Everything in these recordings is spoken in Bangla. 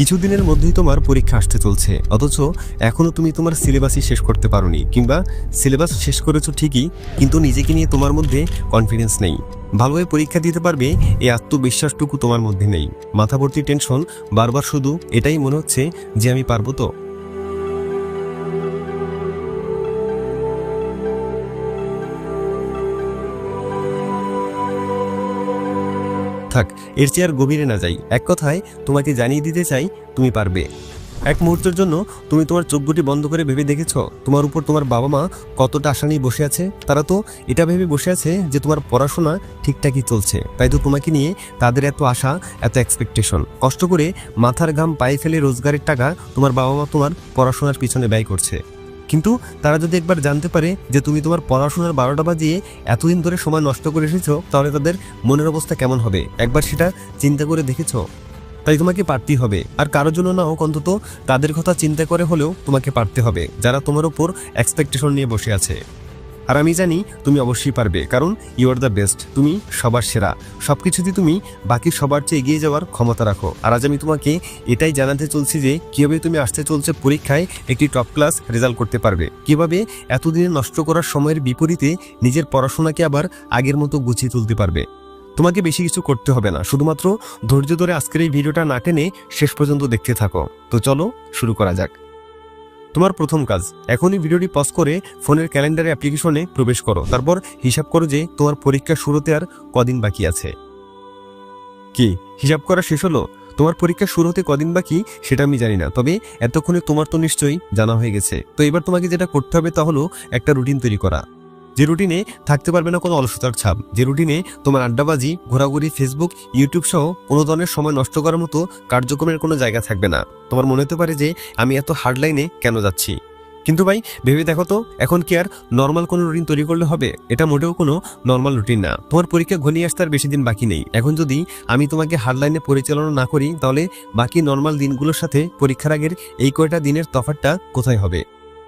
কিছুদিনের মধ্যেই তোমার পরীক্ষা আসতে চলছে, অথচ এখনো তুমি তোমার সিলেবাসই শেষ করতে পারোনি, কিংবা সিলেবাস শেষ করেছো ঠিকই, কিন্তু নিজেকে নিয়ে তোমার মধ্যে কনফিডেন্স নেই। ভালোভাবে পরীক্ষা দিতে পারবে এই আত্মবিশ্বাসটুকু তোমার মধ্যে নেই। মাথা ভর্তি টেনশন, বারবার শুধু এটাই মনে হচ্ছে যে আমি পারবো তো। থাক, এর চেয়ে আর গভীরে না যাই। এক কথায় তোমাকে জানিয়ে দিতে চাই, তুমি পারবে। এক মুহূর্তের জন্য তুমি তোমার চোখ দুটি বন্ধ করে ভেবে দেখেছ তোমার উপর তোমার বাবা মা কতটা আশা নিয়ে বসে আছে? তারা তো এটা ভেবে বসে আছে যে তোমার পড়াশোনা ঠিকঠাকই চলছে, তাই তো তোমাকে নিয়ে তাদের এত আশা, এত এক্সপেকটেশন। কষ্ট করে মাথার ঘাম পায়ে ফেলে রোজগারের টাকা তোমার বাবা মা তোমার পড়াশোনার পিছনে ব্যয় করছে। কিন্তু তারা যদি একবার জানতে পারে যে তুমি তোমার পড়াশোনার 12টা বাজিয়ে এতদিন ধরে সময় নষ্ট করে এসেছো, তাহলে তাদের মনের অবস্থা কেমন হবে একবার সেটা চিন্তা করে দেখেছো? তাই তোমাকে পারতেই হবে। আর কারোর জন্য না হোক, অন্তত তাদের কথা চিন্তা করে হলেও তোমাকে পারতে হবে, যারা তোমার উপর এক্সপেকটেশন নিয়ে বসে আছে। আর আমি জানি তুমি অবশ্যই পারবে, কারণ ইউ আর দ্য বেস্ট। তুমি সবার সেরা। সবকিছুতে তুমি বাকি সবার চেয়ে এগিয়ে যাওয়ার ক্ষমতা রাখো। আর আজ আমি তোমাকে এটাই জানাতে চলছি যে কিভাবে তুমি আসতে চলছে পরীক্ষায় একটি টপ ক্লাস রেজাল্ট করতে পারবে, কিভাবে এতদিনে নষ্ট করার সময়ের বিপরীতে নিজের পড়াশোনাকে আবার আগের মতো গুছিয়ে তুলতে পারবে। তোমাকে বেশি কিছু করতে হবে না, শুধুমাত্র ধৈর্য ধরে আজকের এই ভিডিওটা না টেনে শেষ পর্যন্ত দেখতে থাকো। তো চলো শুরু করা যাক। তোমার প্রথম কাজ, এখনই ভিডিওটি পজ করে ফোনের ক্যালেন্ডারে অ্যাপ্লিকেশনে প্রবেশ করো। তারপর হিসাব করো যে তোমার পরীক্ষা শুরুতে আর কদিন বাকি আছে। কি হিসাব করা শেষ হলো? তোমার পরীক্ষা শুরু হতে কদিন বাকি সেটা আমি জানি না, তবে এতক্ষণে তোমার তো নিশ্চয়ই জানা হয়ে গেছে। তো এবার তোমাকে যেটা করতে হবে তা হলো একটা রুটিন তৈরি করা, যে রুটিনে থাকতে পারবে না কোনো অলসতার ছাপ, যে রুটিনে তোমার আড্ডাবাজি, ঘোরাঘুরি, ফেসবুক, ইউটিউব সহ কোনো ধরনের সময় নষ্ট করার মতো কার্যক্রমের কোনো জায়গা থাকবে না। তোমার মনে হতে পারে যে আমি এত হার্ড লাইনে কেন যাচ্ছি, কিন্তু ভাই ভেবে দেখো তো, এখন কি আর নর্মাল কোনো রুটিন তৈরি করলে হবে? এটা মোটেও কোনো নর্মাল রুটিন না। তোমার পরীক্ষা ঘনিয়ে আসতে আর বেশি দিন বাকি নেই। এখন যদি আমি তোমাকে হার্ড লাইনে পরিচালনা না করি, তাহলে বাকি নর্মাল দিনগুলোর সাথে পরীক্ষার আগের এই কয়টা দিনের তফাৎটা কোথায় হবে?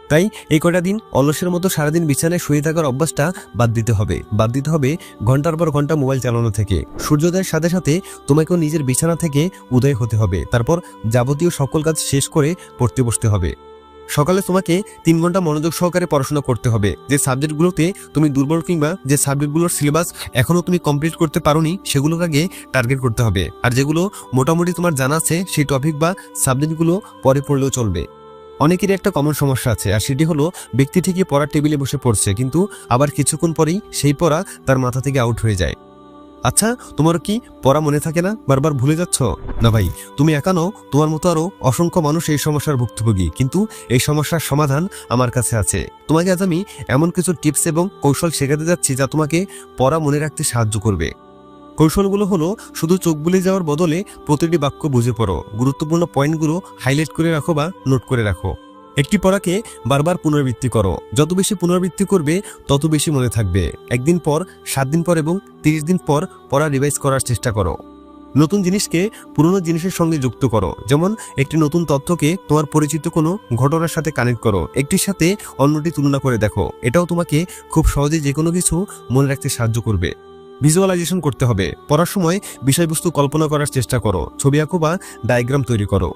তাই এই কয়টা দিন অলসের মতো সারাদিন বিছানায় শুয়ে থাকার অভ্যাসটা বাদ দিতে হবে ঘন্টার পর ঘন্টা মোবাইল চালানো থেকে। সূর্যোদয়ের সাথে সাথে তোমাকেও নিজের বিছানা থেকে উদয় হতে হবে, তারপর যাবতীয় সকল কাজ শেষ করে পড়তে বসতে হবে। সকালে তোমাকে 3 ঘন্টা মনোযোগ সহকারে পড়াশোনা করতে হবে। যে সাবজেক্টগুলোতে তুমি দুর্বল, কিংবা যে সাবজেক্টগুলোর সিলেবাস এখনো তুমি কমপ্লিট করতে পারোনি, সেগুলোকে আগে টার্গেট করতে হবে। আর যেগুলো মোটামুটি তোমার জানা আছে, সেই টপিক বা সাবজেক্টগুলো পরে পড়লেও চলবে। অনেকেরই একটা কমন সমস্যা আছে, আর সেটি হলো ব্যক্তি ঠিকই পড়ার টেবিলে বসে পড়ছে, কিন্তু আবার কিছুক্ষণ পরেই সেই পড়া তার মাথা থেকে আউট হয়ে যায়। আচ্ছা, তোমার কি পড়া মনে থাকে না? বারবার ভুলে যাচ্ছ? না ভাই, তুমি একা নও, তোমার মতো আরো অসংখ্য মানুষ এই সমস্যার ভুক্তভোগী। কিন্তু এই সমস্যার সমাধান আমার কাছে আছে। তোমাকে আজ আমি এমন কিছু টিপস এবং কৌশল শেখাতে যাচ্ছি যা তোমাকে পড়া মনে রাখতে সাহায্য করবে। কৌশলগুলো হলো, শুধু চোখ বুলে যাওয়ার বদলে প্রতিটি বাক্য বুঝে পড়ো। গুরুত্বপূর্ণ পয়েন্টগুলো হাইলাইট করে রাখো বা নোট করে রাখো। একটি পড়াকে বারবার পুনরাবৃত্তি করো। যত বেশি পুনরাবৃত্তি করবে তত বেশি মনে থাকবে। 1 দিন পর, 7 দিন পর এবং 30 দিন পর পড়া রিভাইজ করার চেষ্টা করো। নতুন জিনিসকে পুরনো জিনিসের সঙ্গে যুক্ত করো। যেমন একটি নতুন তথ্যকে তোমার পরিচিত কোনো ঘটনার সাথে কানেক্ট করো। একটির সাথে অন্যটি তুলনা করে দেখো। এটাও তোমাকে খুব সহজে যে কোনো কিছু মনে রাখতে সাহায্য করবে। ভিজুয়ালাইজেশন করতে হবে। পড়ার সময় বিষয়বস্তু কল্পনা করার চেষ্টা করো। ছবি আঁকো বা ডায়াগ্রাম তৈরি করো।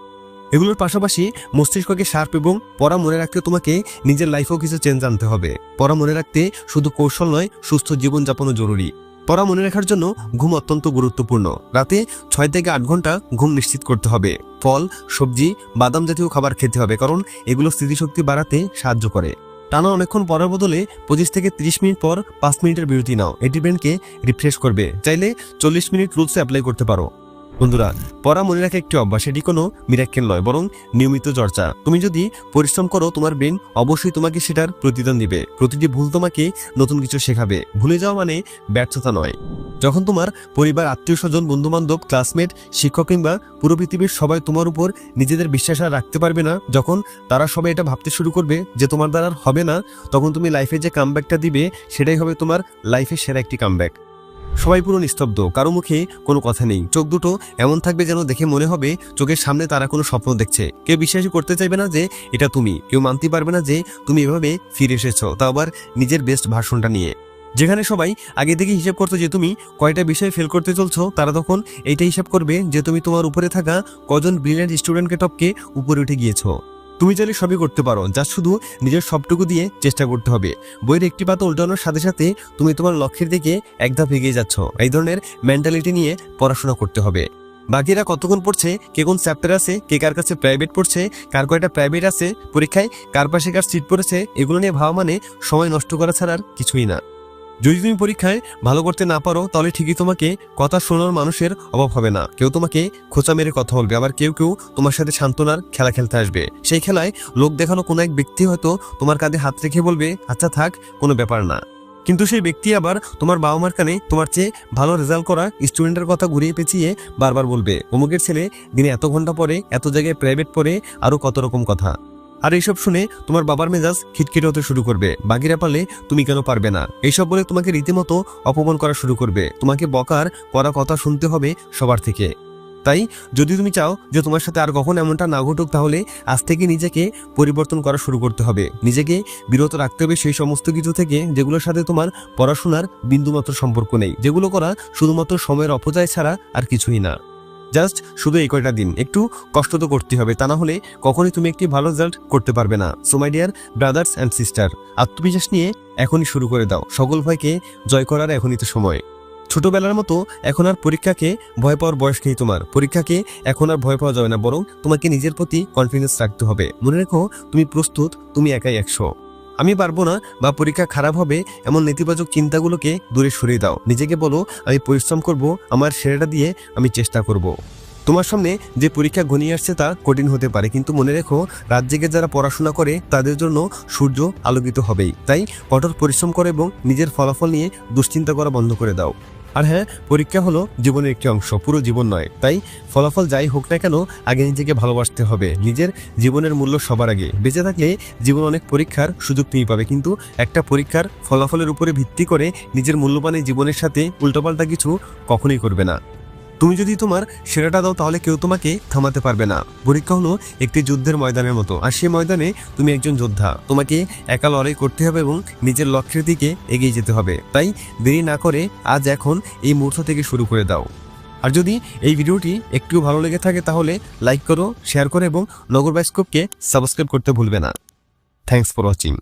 এগুলোর পাশাপাশি মস্তিষ্ককে শার্প এবং পড়া মনে রাখতে তোমাকে নিজের লাইফেও কিছু চেঞ্জ আনতে হবে। পড়া মনে রাখতে শুধু কৌশল নয়, সুস্থ জীবনযাপনও জরুরি। পড়া মনে রাখার জন্য ঘুম অত্যন্ত গুরুত্বপূর্ণ। রাতে 6 থেকে 8 ঘন্টা ঘুম নিশ্চিত করতে হবে। ফল, সবজি, বাদাম জাতীয় খাবার খেতে হবে, কারণ এগুলো স্মৃতিশক্তি বাড়াতে সাহায্য করে। টানা অনেকক্ষণ পড়ার বদলে 25 থেকে 30 মিনিট পর 5 মিনিটের বিরতি নাও। এটি ব্রেনকে রিফ্রেশ করবে। চাইলে 40 মিনিট রুলসে অ্যাপ্লাই করতে পারো। বন্ধুরা, পড়া মনে রাখা একটি অভ্যাস, এটি কোনো মিরাক্কেল নয়, বরং নিয়মিত চর্চা। তুমি যদি পরিশ্রম করো, তোমার ব্রেন অবশ্যই তোমাকে সেটার প্রতিদান দিবে। প্রতিটি ভুল তোমাকে নতুন কিছু শেখাবে। ভুলে যাওয়া মানে ব্যর্থতা নয়। যখন তোমার পরিবার, আত্মীয় স্বজন, বন্ধু বান্ধব, ক্লাসমেট, শিক্ষক কিংবা পুরো পৃথিবীর সবাই তোমার উপর নিজেদের বিশ্বাস আর রাখতে পারবে না, যখন তারা সবাই এটা ভাবতে শুরু করবে যে তোমার দ্বারা হবে না, তখন তুমি লাইফে যে কামব্যাকটা দিবে সেটাই হবে তোমার লাইফের সেরা একটি কামব্যাক। সবাই পুরো নিস্তব্ধ, কারো মুখে কোনো কথা নেই। চোখ দুটো এমন থাকবে যেন দেখে মনে হবে চোখের সামনে তারা কোনো স্বপ্ন দেখছে। কেউ বিশ্বাসই করতে চাইবে না যে এটা তুমি। কেউ মানতে পারবে না যে তুমি এভাবে ফিরে এসেছো, তা আবার নিজের বেস্ট ভার্সনটা নিয়ে। যেখানে সবাই আগে থেকে হিসাব করতো যে তুমি কয়টা বিষয় ফেল করতে চলছো, তারা তখন এইটা হিসাব করবে যে তুমি তোমার উপরে থাকা কজন ব্রিলিয়েন্ট স্টুডেন্টকে টপকে উপরে উঠে গিয়েছো। তুমি চাইলে সবই করতে পারো, যা শুধু নিজের সবটুকু দিয়ে চেষ্টা করতে হবে। বইয়ের একটি পাতা উল্টানোর সাথে সাথে তুমি তোমার লক্ষ্যের দিকে এক ধাপ এগিয়ে যাচ্ছ। এই ধরনের মেন্টালিটি নিয়ে পড়াশোনা করতে হবে। বাকিরা কতক্ষণ পড়ছে, কে কোন চ্যাপ্টার আছে, কে কার কাছে প্রাইভেট পড়ছে, কার কয়টা প্রাইভেট আছে পরীক্ষায়, কার পাশে কার সিট পড়েছে, এগুলো নিয়ে ভাবা মানে সময় নষ্ট করা ছাড়া আর কিছুই না। যদি তুমি পরীক্ষায় ভালো করতে না পারো, তাহলে ঠিকই তোমাকে কথা শোনার মানুষের অভাব হবে না। কেউ তোমাকে খোঁচা মেরে কথা বলবে, আবার কেউ কেউ তোমার সাথে সান্ত্বনার খেলা খেলতে আসবে। সেই খেলায় লোক দেখানো কোনো এক ব্যক্তি হয়তো তোমার কাঁধে হাত রেখে বলবে, আচ্ছা থাক, কোনো ব্যাপার না। কিন্তু সেই ব্যক্তি আবার তোমার বাবা মার কানে তোমার চেয়ে ভালো রেজাল্ট করা স্টুডেন্টের কথা ঘুরিয়ে পেঁচিয়ে বারবার বলবে, অমুকের ছেলে দিনে এত ঘন্টা পড়ে, এত জায়গায় প্রাইভেট পড়ে, আরো কত রকম কথা। আর এইসব শুনে তোমার বাবার মেজাজ খিটখিটে হতে শুরু করবে। বাকিরা পারলে তুমি কেন পারবে না, এইসব বলে তোমাকে রীতিমতো অপমান করা শুরু করবে। তোমাকে বকার করা কথা শুনতে হবে সবার থেকে। তাই যদি তুমি চাও যে তোমার সাথে আর কখন এমনটা না ঘটুক, তাহলে আজ থেকে নিজেকে পরিবর্তন করা শুরু করতে হবে। নিজেকে বিরত রাখতে হবে সেই সমস্ত কিছু থেকে যেগুলোর সাথে তোমার পড়াশোনার বিন্দুমাত্র সম্পর্ক নেই, যেগুলো করা শুধুমাত্র সময়ের অপচয় ছাড়া আর কিছুই না। জাস্ট শুধু এই কয়টা দিন একটু কষ্ট তো করতে হবে, তা না হলে কখনোই তুমি একটি ভালো রেজাল্ট করতে পারবে না। So my dear brothers and sister, আত্মবিশ্বাস নিয়ে এখনই শুরু করে দাও। সকল ভয়কে জয় করার এখনই তো সময়। ছোটবেলার মতো এখন আর পরীক্ষাকে ভয় পাওয়ার বয়স নেই তোমার। পরীক্ষাকে এখন আর ভয় পাওয়া যাবে না, বরং তোমাকে নিজের প্রতি কনফিডেন্স রাখতে হবে। মনে রেখো, তুমি প্রস্তুত, তুমি একাই 100। আমি পারবো না বা পরীক্ষা খারাপ হবে এমন নেতিবাচক চিন্তাগুলোকে দূরে সরিয়ে দাও। নিজেকে বলো, আমি পরিশ্রম করব, আমার সেরাটা দিয়ে আমি চেষ্টা করব। তোমার সামনে যে পরীক্ষা ঘনিয়ে আসছে তা কঠিন হতে পারে, কিন্তু মনে রেখো, রাত জেগে যারা পড়াশোনা করে তাদের জন্য সূর্য আলোকিত হবেই। তাই কঠোর পরিশ্রম করো এবং নিজের ফলাফল নিয়ে দুশ্চিন্তা করা বন্ধ করে দাও। আর হ্যাঁ, পরীক্ষা হলো জীবনের একটি অংশ, পুরো জীবন নয়। তাই ফলাফল যাই হোক না কেন, আগে নিজেকে ভালোবাসতে হবে। নিজের জীবনের মূল্য সবার আগে। বেঁচে থাকলে জীবন অনেক পরীক্ষার সুযোগ তুমি পাবে, কিন্তু একটা পরীক্ষার ফলাফলের উপরে ভিত্তি করে নিজের মূল্যবান জীবনের সাথে উল্টোপাল্টা কিছু কখনোই করবে না। তুমি যদি তোমার সেরাটা দাও, তাহলে কেউ তোমাকে থামাতে পারবে না। পরীক্ষা হলো একটি যুদ্ধের ময়দানের মতো, আর সেই ময়দানে তুমি একজন যোদ্ধা। তোমাকে একা লড়াই করতে হবে এবং নিজের লক্ষ্যের দিকে এগিয়ে যেতে হবে। তাই দেরি না করে আজ এখন এই মুহূর্ত থেকে শুরু করে দাও। আর যদি এই ভিডিওটি একটু ভালো লেগে থাকে, তাহলে লাইক করো, শেয়ার করো এবং নগর বায়োস্কোপকে সাবস্ক্রাইব করতে ভুলবে না। Thanks for watching.